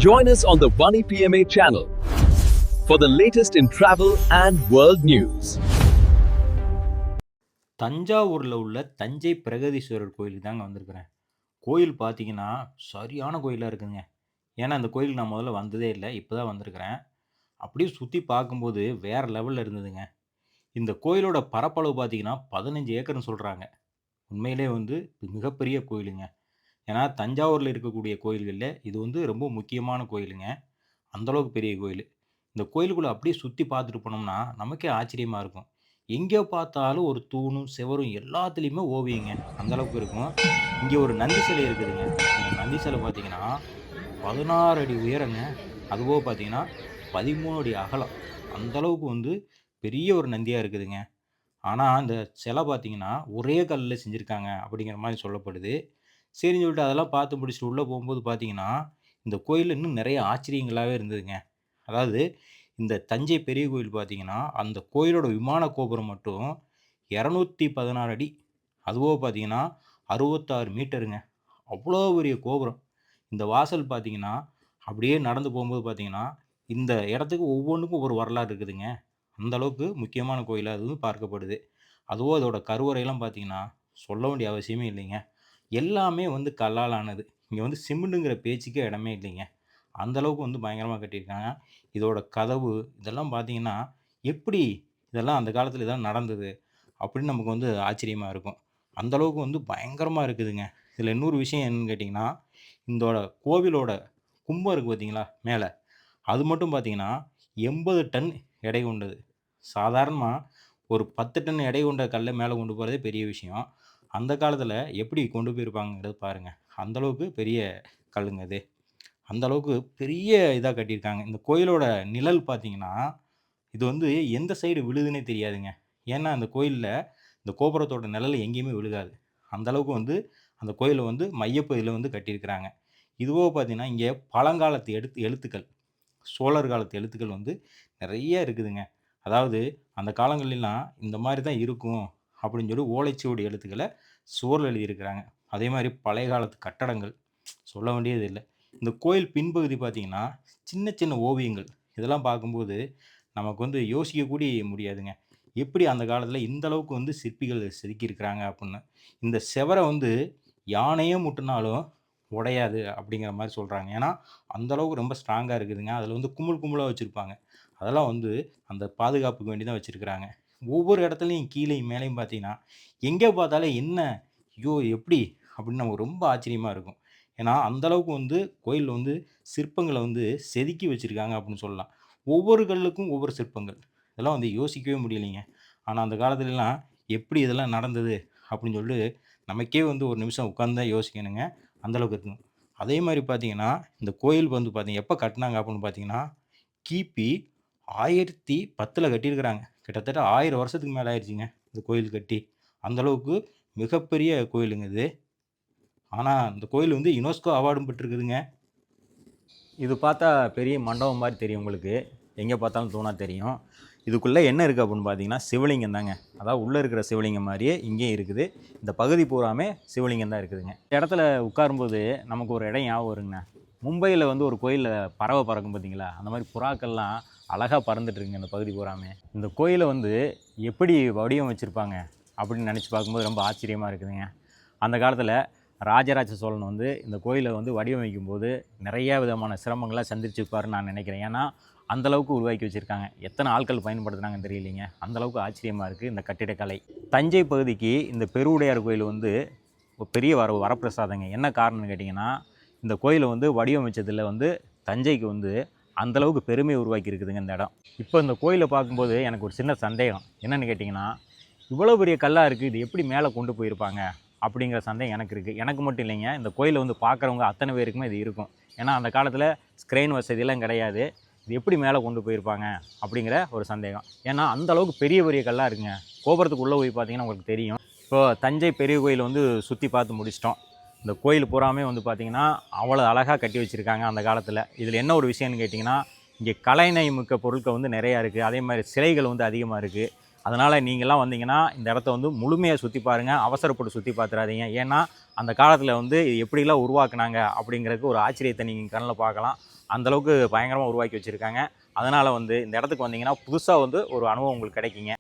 Join us on the Vani PMA channel for the latest in travel and world news. தஞ்சாவூரில் உள்ள தஞ்சை பிரகதீஸ்வரர் கோயிலுக்கு தாங்க வந்திருக்கிறேன். கோயில் பார்த்தீங்கன்னா, சரியான கோயிலா இருக்குங்க. ஏன்னா, அந்த கோயிலுக்கு நான் முதல்ல வந்ததே இல்ல. இப்ப தான் வந்திருக்கிறேன். அப்படியே சுத்தி பார்க்கும்போது வேற லெவல்ல இருந்ததுங்க. இந்த கோயிலோட பரப்பளவு பார்த்தீங்கன்னா, 15 ஏக்கர்ன்னு சொல்றாங்க. உண்மையிலே வந்து இது மிகப்பெரிய கோயிலுங்க. ஏன்னா, தஞ்சாவூர்ல இருக்கக்கூடிய கோயில்கள்ல இது வந்து ரொம்ப முக்கியமான கோயிலுங்க. அந்த அளவுக்கு பெரிய கோயிலு. இந்த கோயிலுக்குள்ள அப்படியே சுத்தி பார்த்துட்டு போனோம்னா, நமக்கே ஆச்சரியமா இருக்கும். எங்கே பார்த்தாலும் ஒரு தூணும், செவரும் எல்லாத்துலயுமே ஓவியங்க. அந்த அளவுக்கு இருக்கும். இங்க ஒரு நந்தி சிலை இருக்குதுங்க. இந்த நந்தி சிலை பார்த்தீங்கன்னா, 16 அடி உயரங்க. அதுபோக பார்த்தீங்கன்னா, 13 அடி அகலம். அந்த அளவுக்கு வந்து பெரிய ஒரு நந்தியா இருக்குதுங்க. ஆனா, அந்த சிலை பார்த்தீங்கன்னா, ஒரே கல்லுல செஞ்சிருக்காங்க அப்படிங்கிற மாரி சொல்லப்படுது. சரின்னு சொல்லிட்டு அதெல்லாம் பார்த்து முடிச்சுட்டு உள்ள போம்போது பார்த்தீங்கன்னா, இந்த கோயில்ல இன்னும் நெறைய ஆச்சரியங்களாவே இருந்ததுங்க. அதாவது இந்த தஞ்சை பெரிய கோயில் பார்த்தீங்கன்னா, அந்த கோயிலோட விமான கோபுரம் மட்டும் 216 அடி. அதுபோக பார்த்தீங்கன்னா, 66 மீட்டருங்க. அவ்வளோ பெரிய கோபுரம். இந்த வாசல் பார்த்தீங்கன்னா, அப்படியே நடந்து போம்போது பார்த்தீங்கன்னா, இந்த இடத்துக்கு ஒவ்வொன்னுக்கும் ஒரு வரலாறு இருக்குதுங்க. அந்த அளவுக்கு முக்கியமான கோயிலா அது வந்து பார்க்கப்படுது. அதுவும் அதோட கருவறைலாம் பார்த்தீங்கன்னா, சொல்ல வேண்டிய அவசியமே இல்லைங்க. எல்லாமே வந்து கல்லால் ஆனது. இங்க வந்து சிமெண்ட்டுங்கிற பேச்சுக்கே இடமே இல்லைங்க. அந்த அளவுக்கு வந்து பயங்கரமா கட்டியிருக்காங்க. இதோட கதவு இதெல்லாம் பார்த்தீங்கன்னா, எப்படி இதெல்லாம் அந்த காலத்துல இதெல்லாம் நடந்தது? அப்படின்னு நமக்கு வந்து ஆச்சரியமா இருக்கும். அந்த அளவுக்கு வந்து பயங்கரமா இருக்குதுங்க. இதுல இன்னொரு விஷயம் என்னன்னு கேட்டீங்கன்னா, இந்தோட கோவிலோட கும்பம் இருக்கு பார்த்தீங்களா? மேல. அது மட்டும் பார்த்தீங்கன்னா, 80 டன் எடை கொண்டது. சாதாரணமா ஒரு 10 டன் எடை கொண்ட கல்ல மேல கொண்டு போறதே பெரிய விஷயம். அந்த காலத்துல எப்படி கொண்டு போயிருப்பாங்கங்கிறத பாருங்க. அந்த அளவுக்கு பெரிய கல்லுங்க அது. அந்த அளவுக்கு பெரிய இதா கட்டியிருக்காங்க. இந்த கோயிலோட நிழல் பார்த்தீங்கன்னா, இது வந்து எந்த சைடு விழுதுன்னே தெரியாதுங்க. ஏன்னா, அந்த கோயில்ல இந்த கோபுரத்தோட நிழல் எங்கேயுமே விழுகாது. அந்த அளவுக்கு வந்து அந்த கோயில வந்து மையப்பகுதியில வந்து கட்டியிருக்கிறாங்க. இதுபோக பார்த்தீங்கன்னா, இங்க பழங்காலத்து எழுத்துக்கள், சோழர் காலத்து எழுத்துக்கள் வந்து நெறைய இருக்குதுங்க. அதாவது அந்த காலங்கள்லலாம் இந்த மாரி தான் இருக்கும் அப்படின்னு சொல்லி ஓலைச்சுவடி எழுத்துக்கள சுவர்ல எழுதியிருக்கிறாங்க. அதே மாரி பழைய காலத்து கட்டடங்கள் சொல்ல வேண்டியது இல்ல. இந்த கோயில் பின்பகுதி பார்த்தீங்கன்னா, சின்ன சின்ன ஓவியங்கள். இதெல்லாம் பார்க்கும்போது, நமக்கு வந்து யோசிக்க கூட முடியாதுங்க. எப்படி அந்த காலத்தில இந்த அளவுக்கு வந்து சிற்பிகள் செதுக்கியிருக்கிறாங்க அப்புட்ன்னு. இந்த செவர வந்து யானையே முட்டுனாலும் உடையாது அப்படிங்கிற மாரி சொல்றாங்க. ஏன்னா, அந்த அளவுக்கு ரொம்ப ஸ்ட்ராங்கா இருக்குதுங்க. அதில வந்து குமிழ் குமிழா வச்சிருப்பாங்க. அதெல்லாம் வந்து அந்த பாதுகாப்புக்கு வேண்டி தான் வச்சிருக்கிறாங்க. ஒவ்வொரு இடத்துலயும் கீழயும் மேலயும் பார்த்தீங்கன்னா, எங்கே பார்த்தாலும் என்ன ஐயோ! எப்படி? அப்படின்னு நமக்கு ரொம்ப ஆச்சரியமா இருக்கும். ஏன்னா, அந்த அளவுக்கு வந்து கோயில்ல வந்து சிற்பங்கள வந்து செதுக்கி வச்சிருக்காங்க அப்படின்னு சொல்லலாம். ஒவ்வொரு கல்லுக்கும் ஒவ்வொரு சிற்பங்கள். இதெல்லாம் வந்து யோசிக்கவே முடியலைங்க. ஆனா, அந்த காலத்துலலாம் எப்படி இதெல்லாம் நடந்தது? அப்படின்னு சொல்லிட்டு நமக்கே வந்து ஒரு நிமிஷம் உட்கார்ந்து தான் யோசிக்கணுங்க. அந்த அளவுக்கு இருக்கும். அதே மாரி பார்த்தீங்கன்னா, இந்த கோயில் வந்து எப்ப கட்டுனாங்க அப்படின்னு பார்த்தீங்கன்னா, கிபி 1010ல கட்டியிருக்கிறாங்க. கிட்டத்தட்ட 1000 வருஷத்துக்கு மேல ஆயிருச்சுங்க, இந்த கோயில் கட்டி. அந்த அளவுக்கு மிகப்பெரிய கோயிலுங்க இது. ஆனா, இந்த கோயில் வந்து யுனெஸ்கோ அவார்டும் பெற்றிருக்குதுங்க. இது பார்த்தா பெரிய மண்டபம் மாரி தெரியும் உங்களுக்கு. எங்கே பார்த்தாலும் தூணா தெரியும். இதுக்குள்ள என்ன இருக்கு அப்படின்னு பார்த்தீங்கன்னா, சிவலிங்கம் தாங்க. அதாவது உள்ள இருக்கிற சிவலிங்கம் மாரியே இங்கேயும் இருக்குது. இந்த பகுதி பூராமே சிவலிங்கம் தான் இருக்குதுங்க. இந்த இடத்துல உட்காரும்போது நமக்கு ஒரு இடம் ஞாபகம் வருங்கண்ணா. மும்பையில வந்து ஒரு கோயில்ல பறவை பறக்கும் பார்த்தீங்களா? அந்த மாரி புறாக்கள்லாம் அழகா பறந்துட்டு இருக்குங்க இந்த பகுதி பூராமே. இந்த கோயில வந்து எப்படி வடிவமைச்சிருப்பாங்க அப்படின்னு நினச்சு பார்க்கும்போது ரொம்ப ஆச்சரியமா இருக்குதுங்க. அந்த காலத்தில ராஜராஜ சோழன் வந்து இந்த கோயிலை வந்து வடிவமைக்கும்போது நிறையா விதமான சிரமங்களை சந்திச்சிருப்பாருன்னு நான் நினைக்கிறேன். ஏன்னா, அந்த அளவுக்கு உருவாக்கி வச்சுருக்காங்க. எத்தனை ஆட்கள் பயன்படுத்துனாங்கன்னு தெரியலைங்க. அந்த அளவுக்கு ஆச்சரியமாக இருக்குது இந்த கட்டிடக்கலை. தஞ்சை பகுதிக்கு இந்த பெருவுடையார் கோயில் வந்து ஒரு பெரிய வரப்பிரசாதங்க. என்ன காரணம்னு கேட்டிங்கன்னா, இந்த கோயிலை வந்து வடிவமைச்சதில் வந்து தஞ்சைக்கு வந்து அந்த அளவுக்கு பெருமை உருவாக்கி இருக்குதுங்க இந்த இடம். இப்போ இந்த கோயிலை பார்க்கும்போது எனக்கு ஒரு சின்ன சந்தேகம். என்னென்னு கேட்டிங்கன்னா, இவ்வளோ பெரிய கல்லா இருக்குது. இது எப்படி மேலே கொண்டு போயிருப்பாங்க? அப்படிங்கிற சந்தேகம் எனக்கு இருக்குது. எனக்கு மட்டும் இல்லைங்க. இந்த கோயிலை வந்து பார்க்குறவங்க அத்தனை பேருக்குமே இது இருக்கும். ஏன்னா, அந்த காலத்தில் ஸ்க்ரெயின் வசதிலாம் கிடையாது. இது எப்படி மேலே கொண்டு போயிருப்பாங்க? அப்படிங்கிற ஒரு சந்தேகம். ஏன்னா, அந்த அளவுக்கு பெரிய பெரிய கல்லா இருக்குங்க. கோபுரத்துக்கு உள்ளே போய் பார்த்தீங்கன்னா உங்களுக்கு தெரியும். இப்போது தஞ்சை பெரிய கோயில் வந்து சுற்றி பார்த்து முடிச்சிட்டோம். இந்த கோயில் பூராமே வந்து பார்த்திங்கன்னா, அவ்வளோ அழகாக கட்டி வச்சுருக்காங்க அந்த காலத்தில். இதில் என்ன ஒரு விஷயம்னு கேட்டிங்கன்னா, இங்கே கலைநயம் மிக்க பொருட்கள் வந்து நிறையா இருக்குது. அதே மாதிரி சிலைகள் வந்து அதிகமாக இருக்குது. அதனால் நீங்கள்லாம் வந்தீங்கன்னா இந்த இடத்த வந்து முழுமையாக சுற்றி பாருங்கள், அவசரப்பட்டு சுற்றி பார்த்துறாதீங்க. ஏன்னா அந்த காலத்தில் வந்து இது எப்படிலாம் உருவாக்குனாங்க அப்படிங்கிறதுக்கு ஒரு ஆச்சரியத்தை நீங்கள் கண்ணில் பார்க்கலாம். அந்தளவுக்கு பயங்கரமாக உருவாக்கி வச்சுருக்காங்க. அதனால் வந்து இந்த இடத்துக்கு வந்தீங்கன்னா புதுசாக வந்து ஒரு அனுபவம் உங்களுக்கு கிடைக்குங்க.